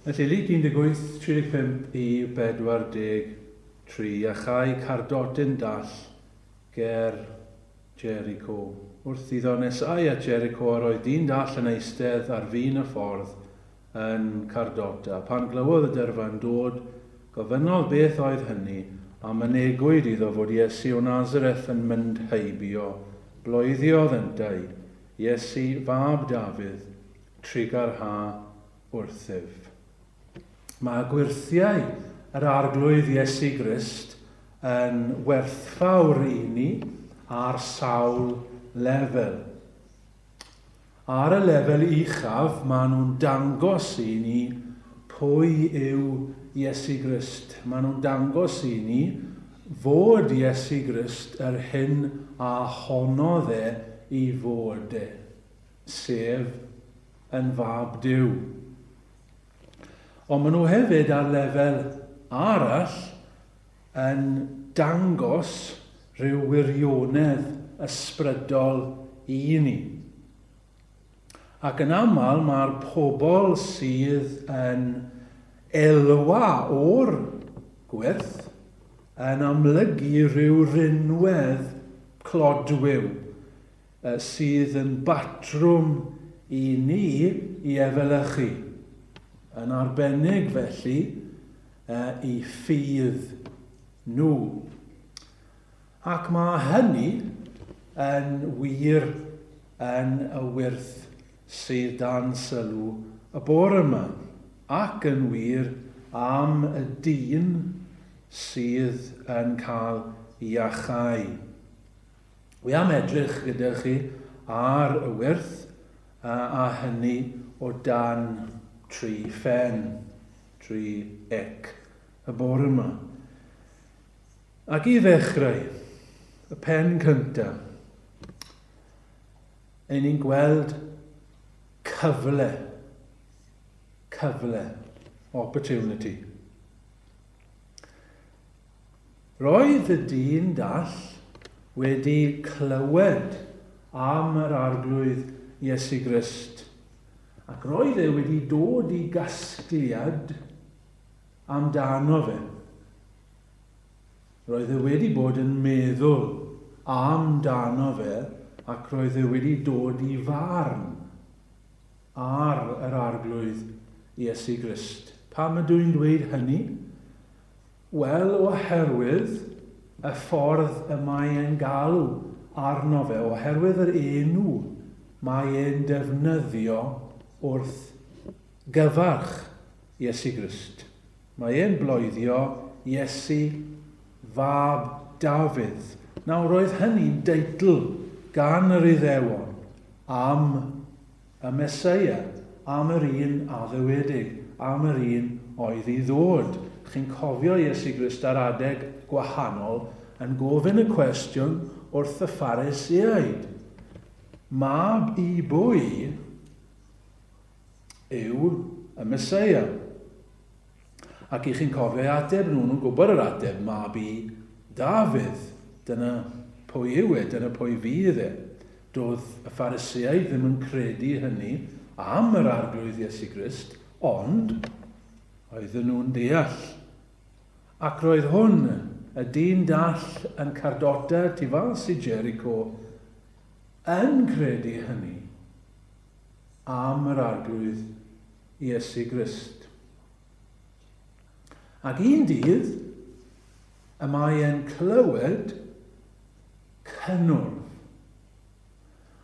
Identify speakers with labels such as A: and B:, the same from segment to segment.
A: Felly, Lug 18:35 i 43, a chai cardodyn dall ger Jericho. Wrth iddo nesau at Jericho, a roedd dyn dall yn eistedd ar fin y ffordd yn Cardoda. Pan glywodd y dyrfa'n dod, gofynnodd beth oedd hynny, a mynegwyd iddo fod Iesu o Nazareth yn mynd heibio. Bloeddiodd yntau, Iesu fab Dafydd, trigar ha wrthyf. Mae gwirthiau yr arglwydd Iesu Grist yn werthfawr i ni ar sawl lefel. Ar y lefel uchaf, maen nhw'n dangos i ni pwy yw Iesu Grist. Maen nhw'n dangos i ni fod Iesu Grist yr hyn a honnodd e i fod e, sef yn fab Duw. Ond maen nhw hefyd ar lefel arall yn dangos rhyw wirionedd ysbrydol i ni. Ac yn aml mae'r pobl sydd yn elwa o'r gwirth yn amlygu rhyw rinwedd clodwiw sydd yn batrwm i ni i efelychu. Yn arbennig felly i ffydd nhw. Ac mae hynny yn wir yn y wyrth sydd dan sylw y bore yma, ac yn wir am y dyn sydd yn cael iachau. Wi am edrych gyda chi ar y wyrth a hynny o dan 3 phen, 3 ec y bore yma. Ac i ddechrau, y pen cyntaf, ein ni'n gweld cyfle, opportunity. Roedd y dyn dall wedi clywed am yr arglwydd Iesu Grist, ac roedd e wedi dod i gasgliad amdano fe. Roedd e wedi bod yn meddwl amdano fe, ac roedd e wedi dod i farn ar yr arglwydd Iesu Grist. Pam ydw i'n dweud hynny? Wel, oherwydd y ffordd y mae e'n galw arno fe, oherwydd yr enw mae e'n defnyddio wrth gyfarch Iesu Grist. Mae e'n bloeddio Iesu fab Dafydd. Nawr, roedd hynny'n deitl gan yr Iddewon am y Meseia, am yr un addywedig, am yr un oedd i ddod. Chi'n cofio Iesu Grist ar adeg gwahanol yn gofyn y cwestiwn wrth y Pharisëaid. Mab i bwy yw y Meseia? Ac i chi'n cofio ateb nhw'n gwybod yr ateb, mab i Dafydd. Dyna pwy yw e, dyna pwy fydd e. Doedd y Pharisëaid ddim yn credu hynny am yr arglwydd Iesu Grist, ond oedden nhw'n deall. Ac roedd hwn, y dyn dall yn Cardoda tu fas i Jericho, yn credu hynny am yr arglwydd Iesu Grist. Ac un dydd, y mae e'n clywed cynnwrf.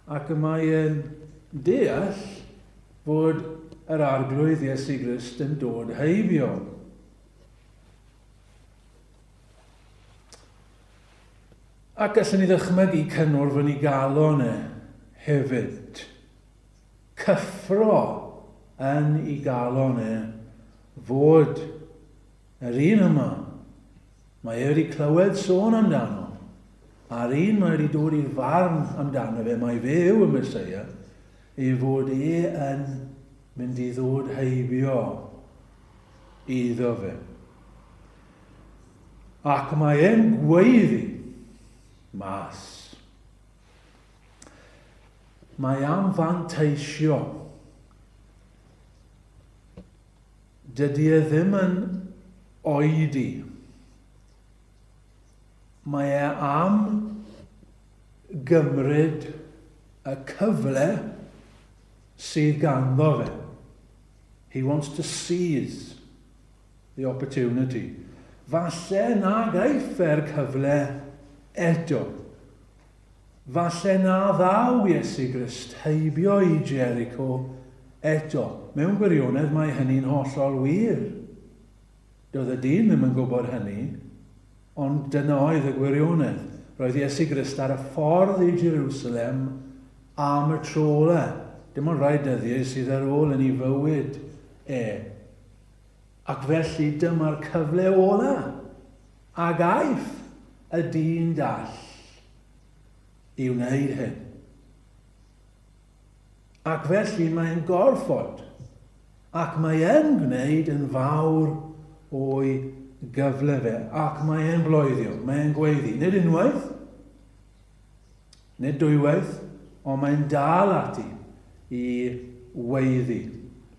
A: Ac y mae e'n deall fod yr arglwydd Iesu Grist yn dod heibio. Ac gallwn ni ddychmygu cynnwrf yn ei galon e hefyd. Cyffro yn ei galon e fod yr un yma, mae e wedi clywed sôn amdano, a'r un mae wedi dod i'r farn amdano fe, mae fe yw y Meseia, i fod e yn mynd i ddod heibio iddo fe. Ac mae e'n gweiddi mas. Mae am fanteisio dydy e ddim yn oedi. Mae e am gymryd y cyfle sydd ganddo fe. He wants to seize the opportunity. Falle na gaiff e'r cyfle eto. Falle na ddaw Iesu Grist heibio i Jericho eto. Mewn gwirionedd mae hynny'n hollol wir. Doedd y dyn ddim yn gwybod hynny, ond dyna oedd y gwirionedd. Roedd Iesu Grist ar y ffordd i Jerusalem am y tro le. Dim ond rhai dyddiau sydd ar ôl yn ei fywyd Ac felly dyma'r cyfle ola a gaiff y dyn dall i wneud hyn. Ac felly mae'n gorfod, ac mae'n gwneud yn fawr o'i gyfle fe, ac mae'n blwyddio, mae'n gweiddi, nid unwaith, nid dwywaith, ond mae'n dal ati i weiddi.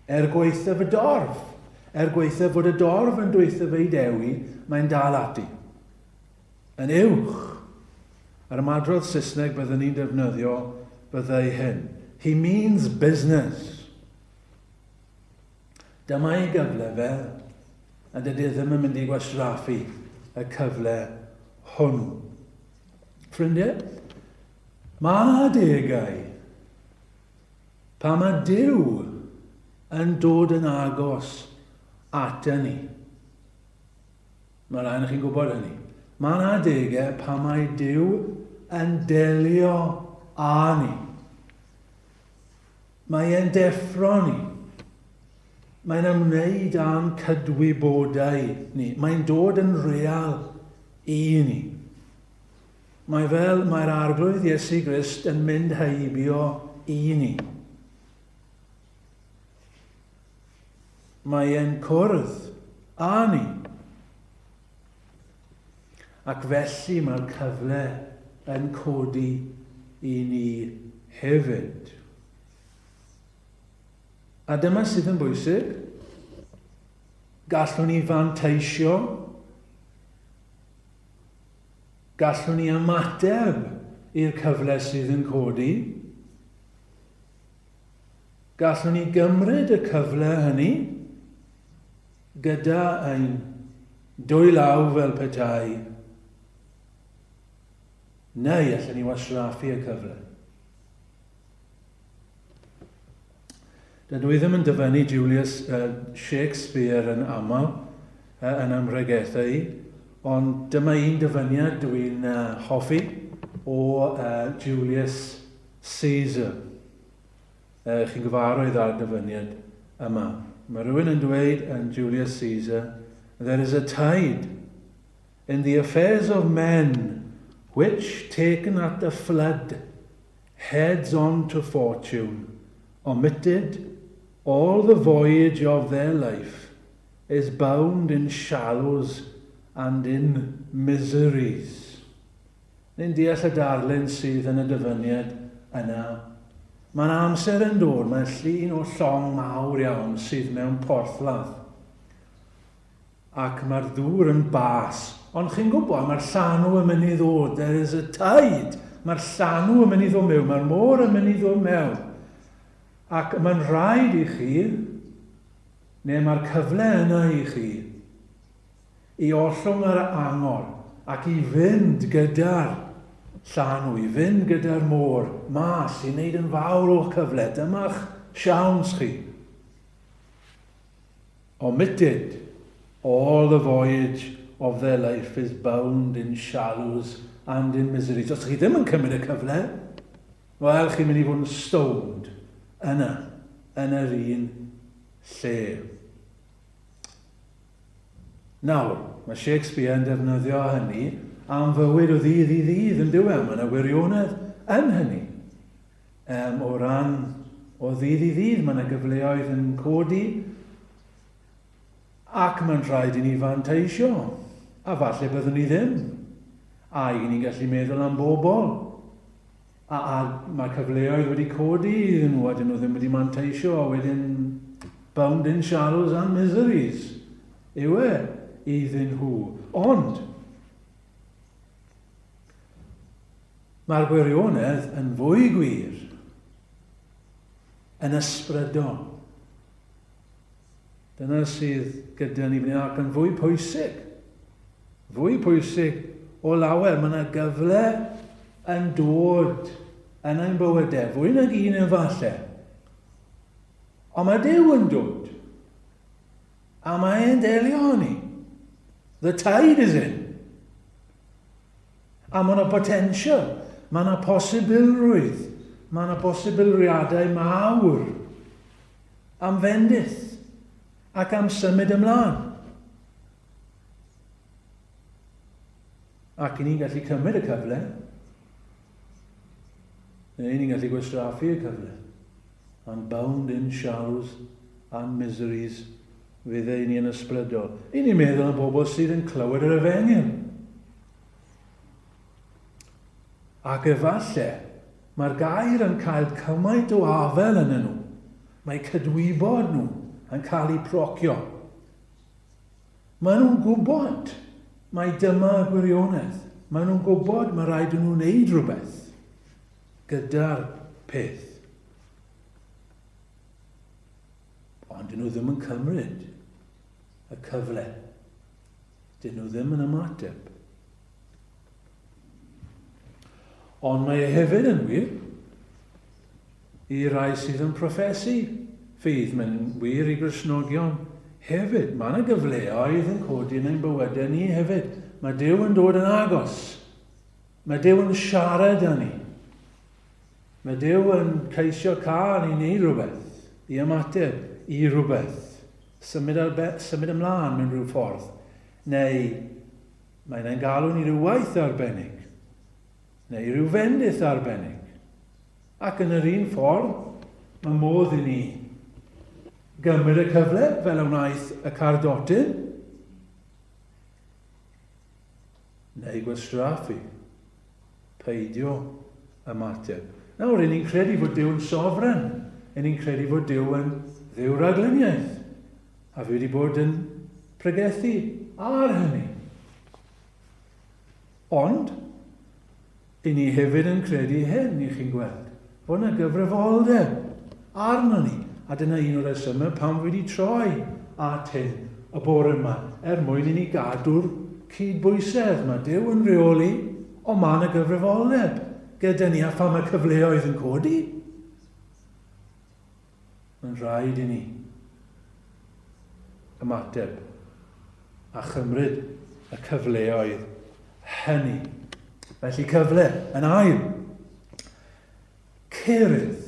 A: Gweithaf y dorf, gweithaf fod y dorf yn dweithaf ei dewi, mae'n dal ati. Yn uwch, ar ymadrodd Saesneg byddwn ni'n defnyddio byddai hyn. He means business. Dyma ei gyfle fe, a dydy ddim yn mynd i gwastraffu y cyfle hwn. Ffrindiau, mae adegau pa mae Duw yn dod yn agos ata ni. Mae rhaid i chi'n gwybod hynny. Mae'n adegau pa mae Duw yn delio â ni. Mae e'n deffro ni. Mae'n ymwneud â'n cydwybodau ni. Mae'n dod yn real i ni. Mae'r arglwydd Iesu Grist yn mynd heibio i ni. Mae e'n cwrdd â ni. Ac felly mae'r cyfle yn codi i ni hefyd. A dyma sydd yn bwysig. Gallwn ni fanteisio. Gallwn ni ymateb i'r cyfle sydd yn codi. Gallwn ni gymryd y cyfle hynny gyda ein dwy law fel petai, neu allan ni wastraffu y cyfle. Dydw i ddim yn dyfynnu Julius Shakespeare yn aml yn ymrygethau, ond dyma un dyfyniad dwi'n hoffi o Julius Caesar. Chi'n gyfarwydd ar dyfyniad yma. Mae rhywun yn dweud yn Julius Caesar, there is a tide in the affairs of men which, taken at the flood, heads on to fortune, omitted all the voyage of their life, is bound in shallows and in miseries. Ni'n deall y darlun sydd yn y dyfyniad yna. Mae'n amser yn dod, mae'n llun o llong mawr iawn sydd mewn porthladd. Ac mae'r ddŵr yn bas. Ond chi'n gwybod, mae'r llanw yn mynd i ddod. There is a tide. Mae'r llanw yn mynd i ddod mewn. Mae'r môr yn mynd i ddod mewn. Ac mae'n rhaid i chi, neu mae'r cyfle yna i chi, i ollwng yr angor ac i fynd gyda'r llanw, i fynd gyda'r môr mas, i wneud yn fawr o'ch cyfle. Dyma'ch siawns chi. Omitted, all the voyage of their life is bound in shallows and in miseries. Os chi ddim yn cymryd y cyfle, wel, chi'n mynd i fod yn stoned yna, yn yr un lle. Nawr, mae Shakespeare yn defnyddio hynny am fywyd o ddydd i ddydd yn dyw mae yna wirionedd yn hynny. O ran o ddydd i ddydd, mae yna gyfleoedd yn codi ac mae'n rhaid i ni fanteisio. A falle byddwn ni ddim. A i ni'n gallu meddwl am bobl. A mae cyfleoedd wedi codi iddyn nhw, a dyn nhw ddim wedi manteisio, a wedyn bound in shadows and miseries. Yw e iddyn nhw. Ond, mae'r gwirionedd yn fwy gwir yn ysbrydol. Dyna sydd gyda ni fan hyn, ac yn fwy pwysig. Fwy pwysig o lawer. Mae yna gyfle yn dod yn ein bywydau. Fwy nag un efallai. Ond mae Duw yn dod. A mae e'n delio ni. The tide is in. A mae yna potential. Mae yna posibilrwydd. Mae yna posibilriadau mawr am fendith ac am symud ymlaen. Ac i ni'n gallu cymryd y cyfle, neu ni'n gallu gwastraffu y cyfle. And bound in shadows and miseries fydd ei ni yn ysbrydol. I ni'n meddwl am bobl sydd yn clywed yr efengyl. Ac efallai, mae'r gair yn cael cymaint o afel yn nhw. Mae cydwybod nhw yn cael ei procio. Maen nhw'n gwybod mae dyma gwirionedd. Maen nhw'n gwybod mae rhaid nhw wneud rhywbeth gyda'r peth. Ond dyn nhw ddim yn cymryd y cyfle. Dyn nhw ddim yn ymateb. Ond mae e hefyd yn wir i rai sydd yn proffesu ffydd. Mae'n wir i Gristnogion hefyd. Mae yna gyfleoedd yn codi yn ein bywydau ni hefyd. Mae Duw yn dod yn agos. Mae Duw yn siarad â ni. Mae Duw yn ceisio cael i wneud rhywbeth, i ymateb i rhywbeth. Symud ymlaen mewn rhyw ffordd. Neu mae'n ein galw ni rhyw waith arbennig. Neu rhyw fendith arbennig. Ac yn yr un ffordd, mae modd i ni gymryd y cyfle fel wnaeth y cardotyn, neu gwastraffu, peidio ymateb. Nawr, ni'n credu fod Duw yn sofren, ni'n credu fod Duw yn dduw raglyniaeth, a fi wedi bod yn pregethu ar hynny. Ond, i ni hefyd yn credu hyn, i chi'n gweld, bod yna gyfrifoldeb arno ni. A dyna un o'r resymau pam fi wedi troi at hyn y bore yma, mwyn i ni gadw'r cydbwysedd. Mae Duw yn reoli, ond mae yna gyfrifoldeb gyda ni a pham y cyfleoedd yn codi. Mae'n rhaid i ni ymateb a chymryd y cyfleoedd hynny. Felly cyfle yn ail. Cyrydd.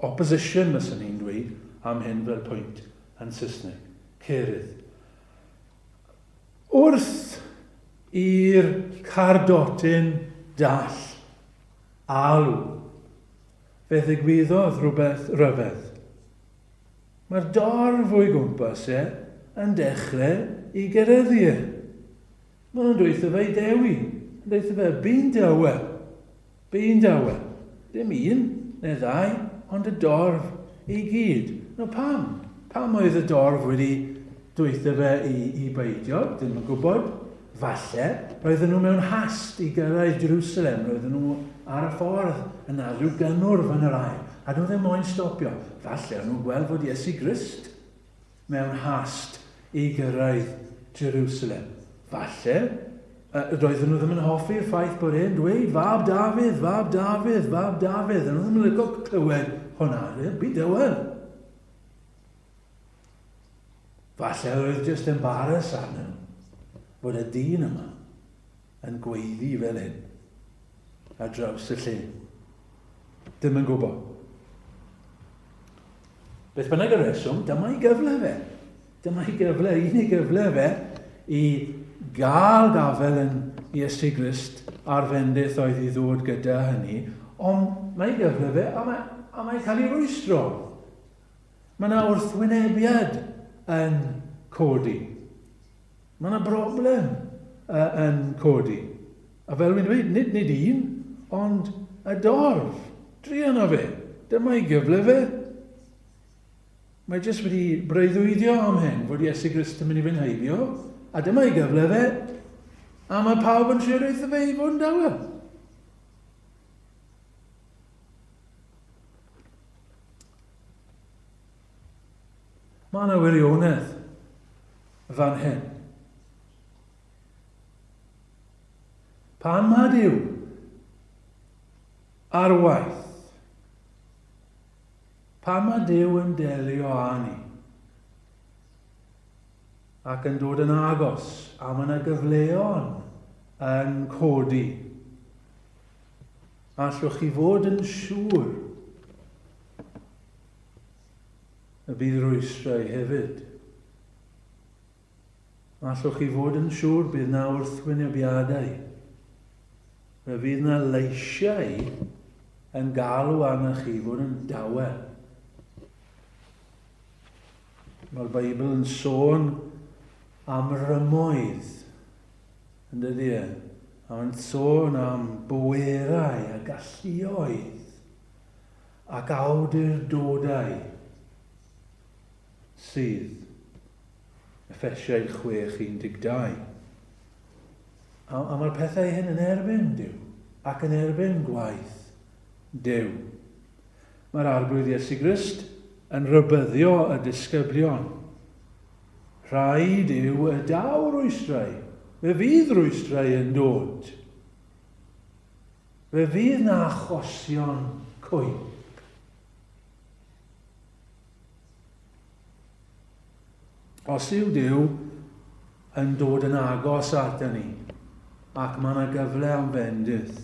A: Opposition, fyswn ni'n dweud, am hyn fel pwynt yn Saesneg. Cyrydd. Wrth i'r cardotyn dall alw, fe ddigwyddodd rhywbeth ryfedd. Mae'r dorf o'i gwmpas yn dechrau i gyryddu. Mae'n dweud fe i dewi. Mae'n dweud fe, bi'n dawe. Dim un, neu ddau, ond y dorf i gyd. No pam? Pam oedd y dorf wedi dweud fe i beidio? Ddim yn gwybod. Falle, roedden nhw mewn hast i gyrraedd Jerusalem. Roedden nhw ar y ffordd yna, rhyw gynnwrf yn yr ail. A nhw ddim moyn stopio. Falle, nhw'n gweld fod Iesu Grist mewn hast i gyrraedd Jerusalem. Falle, roedden nhw ddim yn hoffi'r ffaith bod e'n dweud, fab Dafydd. A nhw ddim yn lygo clywed hwnna. Byd ywel. Falle oedd just embarrass arnyn nhw bod y dyn yma yn gweiddi fel hyn ar draws y lle. Dim yn gwybod. Beth bynnag y reswm, dyma'i gyfle fe. Dyma'i gyfle, unig gyfle fe i gael gafel yn Iesu Grist a'r fendith oedd i ddod gyda hynny, ond mae gyfle fe a mae'n cael ei rwystro. Mae yna wrthwynebiad yn codi. Mae yna broblem yn codi. A fel wy'n dweud, nid un, ond y dorf. Dri yno fe. dyma'i gyfle fe. Mae jyst wedi breuddwydio am hyn fod Iesu Grist yn mynd i fynd heibio, a dyma'i gyfle fe, a mae pawb yn siarad wrtho fe i fod yn dawel. Mae yna wirionedd fan hyn. Pan mae Duw ar waith, pan mae Duw yn delio â ni, ac yn dod yn agos, a mae yna gyfleon yn codi, allwch chi fod yn siŵr y bydd rwystrau hefyd. Allwch chi fod yn siŵr bydd na wrthwynebiadau. Fe fydd na leisiau yn galw arna chi fod yn dawel. Mae'r Beibl yn sôn am rymoedd, yn dydy e? A mae'n sôn am bwerau a galluoedd ac awdurdodau sydd Effesiau 6:12. A mae'r pethau hyn yn erbyn Duw ac yn erbyn gwaith Duw. Mae'r arglwydd Iesu Grist yn rybyddio y disgyblion. Rhaid yw y daw rwystrau. Fe fydd rwystrau yn dod. Fe fydd na achosion cwymp. Os yw Duw yn dod yn agos at ni, ac mae yna gyfle am bendith,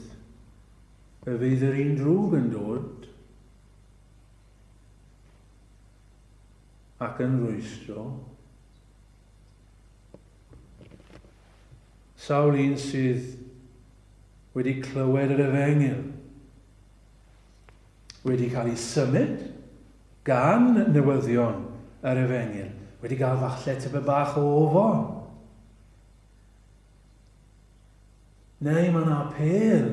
A: fe fydd yr un drwg yn dod ac yn rwystro. Sawl un sydd wedi clywed yr Efengyl, wedi cael ei symud gan newyddion yr Efengyl, wedi cael falle tyfu bach o ofon. Neu mae yna apel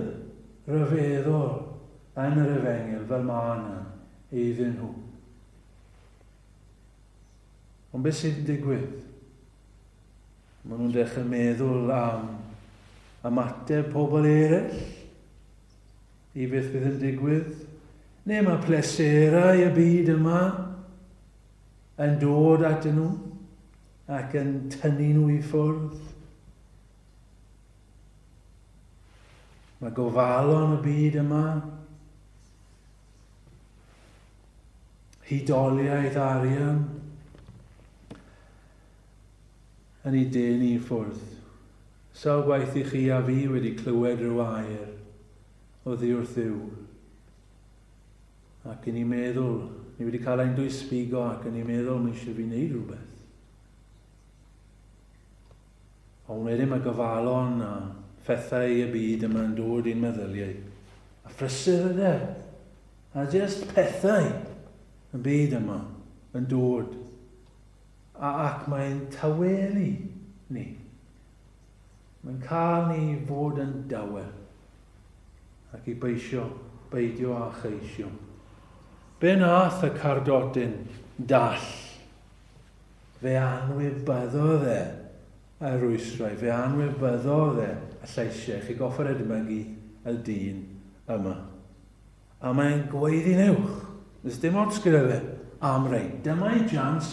A: ryfeddol yn yr Efengyl fel mae yna iddyn nhw. Ond beth sydd yn digwydd? Maen nhw'n dechrau meddwl am ymateb pobl eraill i beth fydd yn digwydd. Neu mae pleserau y byd yma yn dod atyn nhw ac yn tynnu nhw i ffwrdd. Mae gofalon y byd yma, hudoliaeth arian, yn ei denu i ffwrdd. Sawl gwaith i chi a fi wedi clywed rhyw air oddi wrth Dduw. Ac yn ei meddwl, ni wedi cael ein dwysbigo ac yn ei meddwl mae eisiau fi wneud rhywbeth. Ond wedyn mae gofalon a phethau y byd yma'n dod i'n meddyliau. A phrysurder, a just pethau y byd yma yn dod. Ac mae'n tawelu ni. Mae'n cael ni fod yn dawel ac i beidio a cheisio. Be nath y cardodyn dall? Fe anwybyddodd e y rwystrau, fe anwybyddodd e y lleisiau. Chi goffer edmygu y dyn yma. A mae'n gweiddi'n uwch. Nes dim ots gyda fe am rei. Dyma'i jans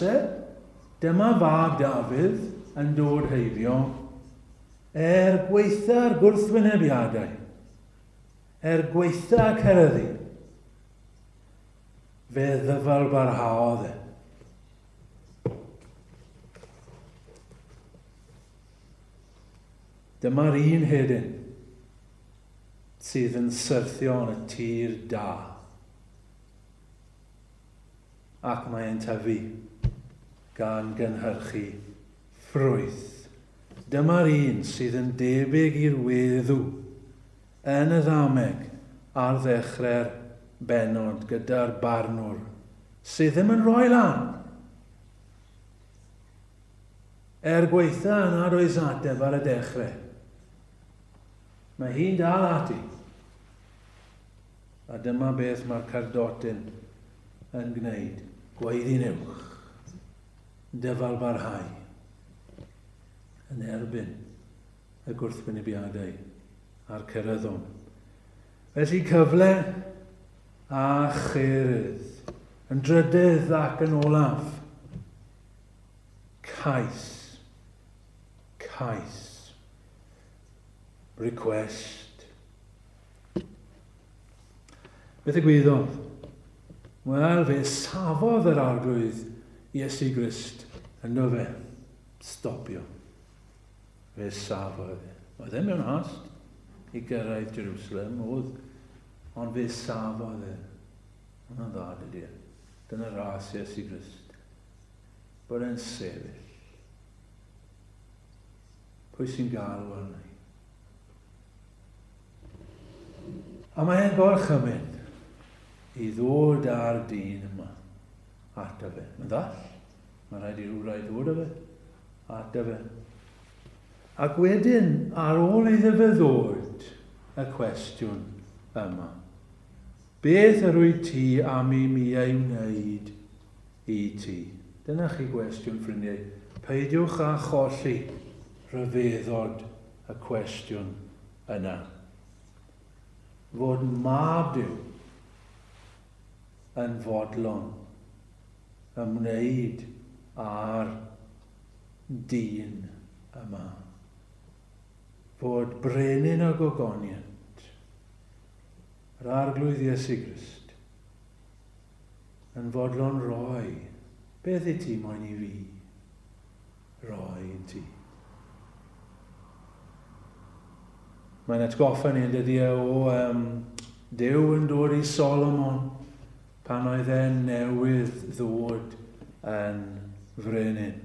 A: dyma fab Dafydd yn dod heibio gweitha'r gwrthwynebiadau. Gweitha cerddi. Fe ddyfal barhaodd e. Dyma'r un hedyn sydd yn syrthio yn y tir da. Ac mae'n tyfu gan gynhyrchu ffrwyth. Dyma'r un sydd yn debyg i'r weddw yn y ddameg ar ddechrau'r benod gyda'r barnwr sydd ddim yn rhoi lan. Gweitha yna oes ateb ar y dechrau. Mae hi'n dal ati. A dyma beth mae'r cardotyn yn gwneud. Gwaeddi'n uwch. Dyfalbarhau. Yn erbyn y gwrthwynebiadau a'r ceryddon. Felly cyfle a chyrydd. Yn drydydd ac yn olaf. Cais. Cais. Request. Beth ddigwyddodd? Wel, fe safodd yr arglwydd Iesu Grist yn o fe. Stopio. Fe safodd e. Oedd e mewn hast i gyrraedd Jerusalem, ond fe safodd e. Yna'n dda, dydy e. Dyna ras Iesu Grist. Bod e'n sefyll. Pwy sy'n galw arna i? A mae e'n gorchymyn i ddod ar dyn yma ata fe. Mae'n ddall. Mae'n rhaid i rhywbryd ddod â fe ata fe. Ac wedyn, ar ôl iddo fe ddod, y cwestiwn yma. Beth yr wyt ti am i mi ei wneud i ti? Dyna chi gwestiwn, ffrindiau. Peidiwch â cholli rhyfeddod y cwestiwn yna. Fod mab Duw yn fodlon ymwneud â'r dyn yma. Fod brenin o gogoniant, yr arglwydd Iesu Grist, yn fodlon roi. Beth i ti moyn i fi roi i ti? Mae'n atgoffa ni yn dydi o Duw yn dod i Solomon pan oedd e'n newydd ddod yn frenin.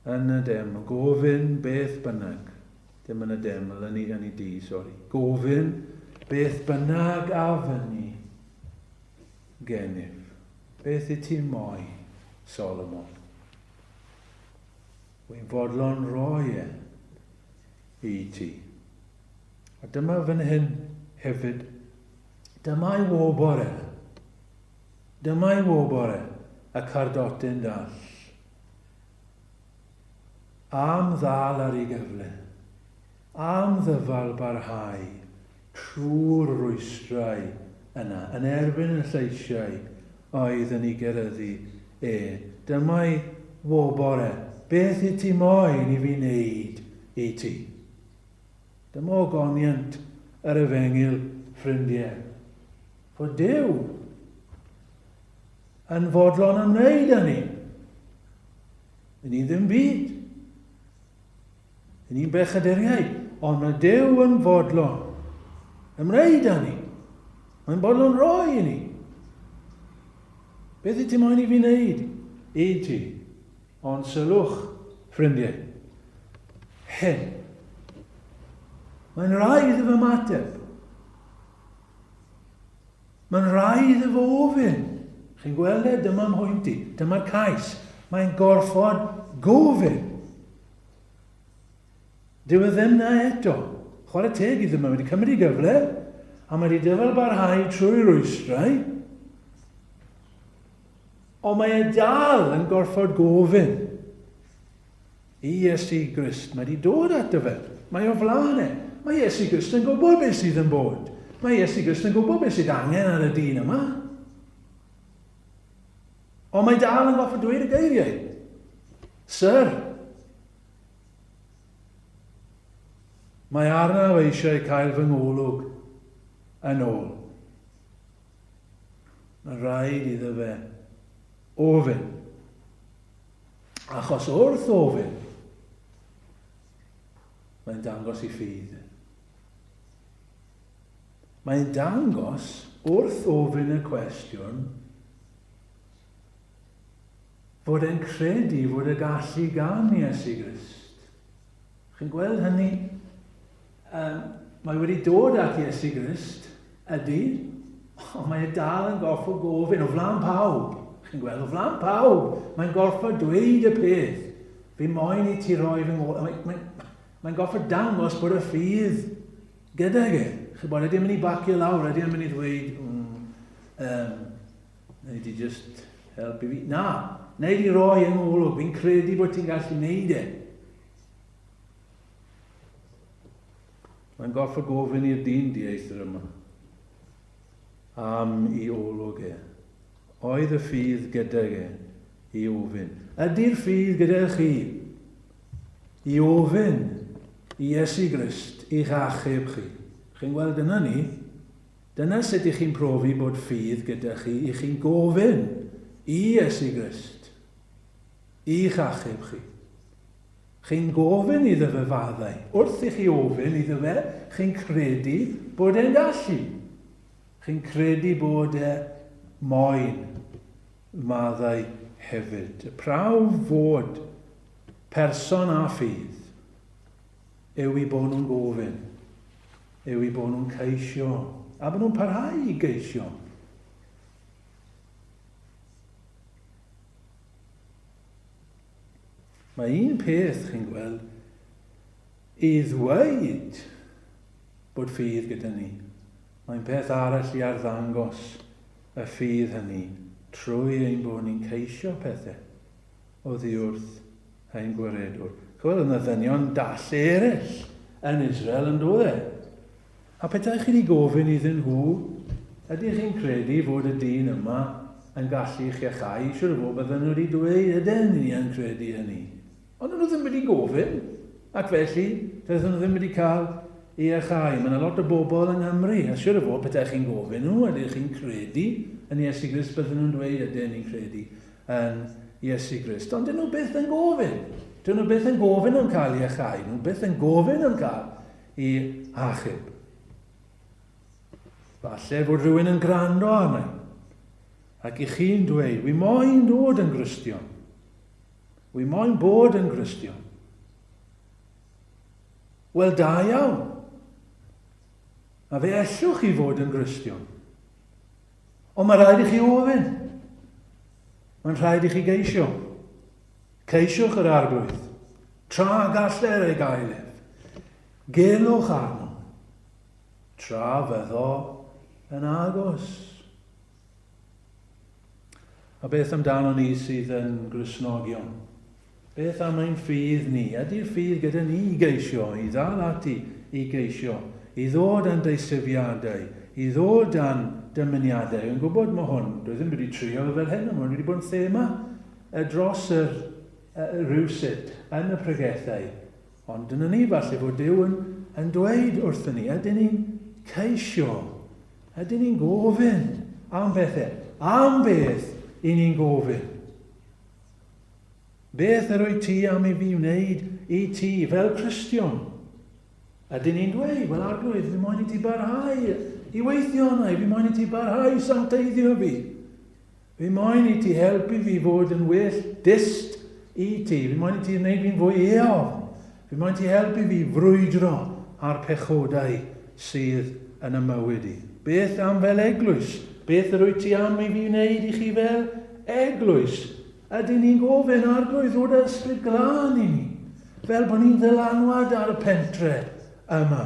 A: Yn y dem, gofyn beth bynnag. Dim yn y dem, yn i di, sori. Gofyn beth bynnag a fyny gennyf. Beth i ti moi, Solomon? Wy'n fodlon roi e i ti. A dyma fan hyn hefyd, dyma'i wobor e. Dyma'i wobor e, y cardotyn dall. Am ddal ar ei gyfle, am ddyfal barhau, trwy'r rwystrau yna, yn erbyn y lleisiau oedd yn ei gyrryddu e. Dyma'i wobor e, beth i ti moyn i fi wneud i ti? Dyma ogoniant yr efengil ffrindiau. Fod Duw yn fodlon ymwneud â ni. Ni ddim byd. Ni'n bechaduriau, ond mae Duw yn fodlon ymwneud â ni. Mae'n fodlon roi i ni. Beth i ti moyn i fi wneud i ti? Ond sylwch, ffrindiau, hyn. Mae'n rhaid iddo fy mateb. Mae'n rhaid iddo fy ofyn. Chi'n gweld e, dyma'n hwynti, dyma'r cais. Mae'n gorfod gofyn. Dyw e ddim na eto. Chwarae teg iddo yma, wedi cymryd i gyfle, a mae wedi dyfal barhau trwy'r rwystrau. Ond mae e dal yn gorfod gofyn i Iesu Grist. Mae wedi dod ato fe. Mae o flaen e. Mae Iesu Grist yn gwybod beth sydd yn bod. Mae Iesu Grist yn gwybod beth sydd angen ar y dyn yma. Ond mae dal yn goffa dweud y geiriau. Sir, mae arnaf eisiau cael fy ngolwg yn ôl. Mae'n rhaid iddo fe ofyn. Achos wrth ofyn, mae'n dangos i ffydd. Mae'n dangos wrth ofyn y cwestiwn fod e'n credu fod y gallu gan Iesu Grist. Chi'n gweld hynny? Mae wedi dod at Iesu Grist, ydy, ond mae e dal yn gorfod gofyn o flaen pawb. Chi'n gweld, o flaen pawb, mae'n gorfod dweud y peth. Fi moyn i ti roi fy ngol. Mae'n gorfod dangos bod y ffydd gyda ge. Chybod, ydy yn mynd i bacio lawr, ydy yn mynd i ddweud, ydy just helpu fi. Na, wneud i roi yng ngolwg, fi'n credu bod ti'n gallu wneud e. Mae'n goffa gofyn i'r dyn dieithr yma am i olwg e. Oedd y ffydd gyda e i ofyn. Ydy'r ffydd gyda chi i ofyn i Iesu Grist i'ch achub chi? Chi'n gweld dyna ni? Dyna sut ych chi'n profi bod ffydd gyda chi i chi'n gofyn i Iesu Grist i'ch achub chi. Chi'n gofyn iddo fe faddau. Wrth i chi ofyn iddo fe, chi'n credu bod e'n gallu. Chi'n credu bod e moyn maddau hefyd. Y prawf fod person a ffydd yw i bod nhw'n gofyn, yw i bod nhw'n ceisio, a bod nhw'n parhau i geisio. Mae un peth chi'n gweld i ddweud bod ffydd gyda ni. Mae'n peth arall i arddangos y ffydd hynny trwy ein bod ni'n ceisio pethau oddi wrth ein gwaredwr. Chwel, yna ddynion dall eraill yn Israel yn dod e. A pethau chi wedi gofyn iddyn nhw, ydych chi'n credu fod y dyn yma yn gallu eich iachau? Siwr o fod bydden nhw wedi dweud, ydyn ni yn credu hynny. Ond nhw ddim wedi gofyn, ac felly, dydyn nhw ddim wedi cael ei iachau. Mae yna lot o bobl yng Nghymru, a siwr o fod pethau chi'n gofyn nhw, ydych chi'n credu yn Iesu Grist, bydden nhw'n dweud ydyn ni'n credu yn Iesu Grist. Ond dyn nhw byth yn gofyn. Dyn nhw byth yn gofyn am cael ei iachau. Nhw byth yn gofyn am cael ei achub. Falle fod rhywun yn gwrando arna, ac i chi'n dweud, wi moyn dod yn Gristion. Wi moyn bod yn Gristion. Wel, da iawn. A fe ellwch chi fod yn Gristion. Ond mae rhaid i chi ofyn. Mae'n rhaid i chi geisio. Ceisiwch yr arglwydd. Tra galler ei gaelef. Gelwch arno. Tra fyddo yn agos. A beth amdano ni sydd yn Gristnogion? Beth am ein ffydd ni? Ydy'r ffydd gyda ni i geisio, i ddal ati i geisio, i ddod â'n deisufiadau, i ddod â'n dymuniadau. Yn gwybod mae hwn, dwi ddim wedi trio fel hyn, mae wedi bod yn thema dros yr rhywsut yn y pregethau. Ond dyna ni falle fod Duw yn dweud wrthyn ni, ydyn ni'n ceisio, ydyn ni'n gofyn am bethau, am beth i ni'n gofyn. Beth yr o'i ti am i fi wneud i ti fel Cristion? Ydyn ni'n dweud, wel arglwydd, fi moyn i ti barhau i weithio yna, fi moyn i ti barhau i sancteiddio fi. Fi moyn i ti helpu fi fod yn well dist i ti. Fi moyn i ti wneud fi'n fwy eof. Fi moyn i ti helpu fi frwydro ar pechodau sydd yn y mywyd i. Beth am fel eglwys? Beth yr o'i ti am i fi wneud i chi fel eglwys? Ydyn ni'n gofyn arglwydd ddod â ysbryd glân i ni, fel bod ni'n ddylanwad ar y pentre yma,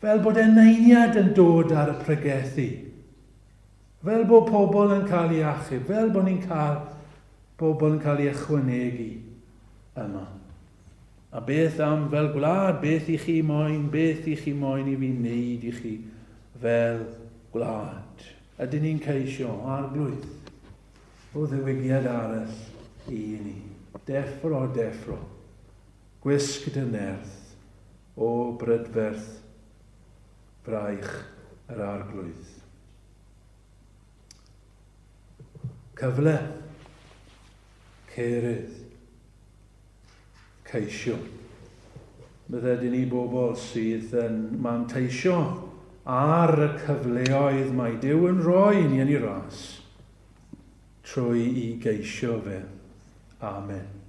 A: fel bod eneiniad yn dod ar y pregethu, fel bod pobl yn cael ei achub, fel bod ni'n cael pobl yn cael ei ychwanegu yma. A beth am fel gwlad, beth i chi moyn i fi wneud i chi fel gwlad? Ydyn ni'n ceisio arglwydd o ddiwygiad arall i ni. Deffro, gwisg dy nerth o brydferth braich yr arglwydd. Cyfle, cerydd, ceisio. Bydde dyn ni bobl sydd yn manteisio ar y cyfleoedd mae Duw yn rhoi ni yn ei ras trwy i geisio fe. Amen.